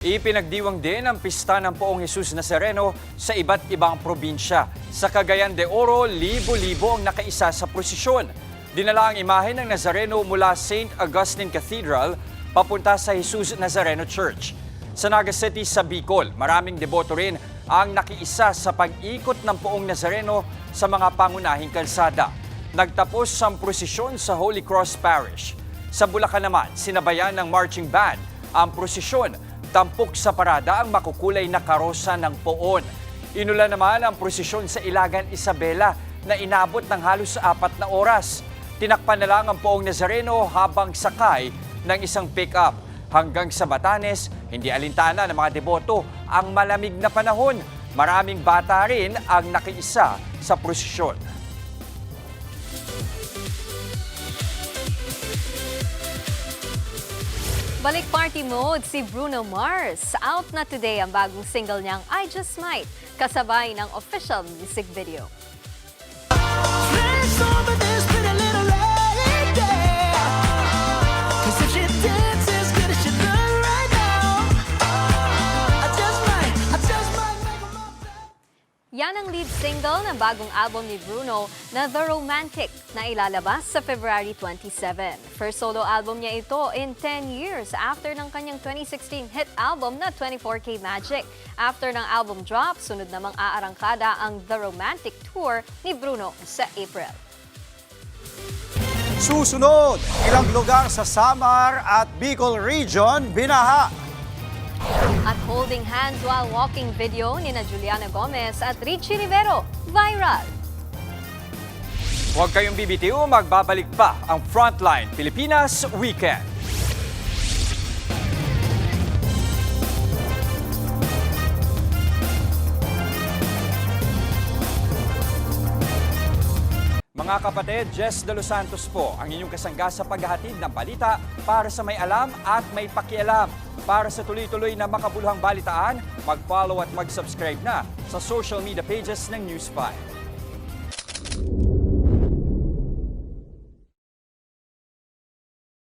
Ipinagdiwang din ang pista ng Poong Jesus Nazareno sa iba't ibang probinsya. Sa Cagayan de Oro, libo-libo ang nakaisa sa prosesyon. Dinala ang imahe ng Nazareno mula St. Augustine Cathedral papunta sa Jesus Nazareno Church. Sa Naga City sa Bicol, maraming deboto rin ang nakiisa sa pag-ikot ng Poong Nazareno sa mga pangunahing kalsada. Nagtapos ang prosesyon sa Holy Cross Parish. Sa Bulacan naman, sinabayan ng marching band ang prosesyon. Tampok sa parada ang makukulay na karosa ng poon. Inula naman ang prosesyon sa Ilagan Isabela na inabot ng halos 4 na oras. Tinakpan na lang ang Poong Nazareno habang sakay ng isang pick-up. Hanggang sa Batanes, hindi alintana ng mga deboto ang malamig na panahon. Maraming bata rin ang nakiisa sa prosesyon. Balik party mode si Bruno Mars. Out na today ang bagong single niyang I Just Might, kasabay ng official music video. Yan ang lead single ng bagong album ni Bruno na The Romantic na ilalabas sa February 27. First solo album niya ito in 10 years after ng kanyang 2016 hit album na 24K Magic. After ng album drop, sunod namang aarangkada ang The Romantic Tour ni Bruno sa April. Susunod, ilang lugar sa Samar at Bicol Region binaha. At holding hands while walking video ni na Juliana Gomez at Richie Rivero, viral. Huwag kayong bibitiw, magbabalik pa ang Frontline Pilipinas Weekend. Mga kapatid, Jess De Los Santos po ang inyong kasangga sa paghahatid ng balita para sa may alam at may pakialam. Para sa tuloy-tuloy na makabuluhang balitaan, mag-follow at mag-subscribe na sa social media pages ng News 5.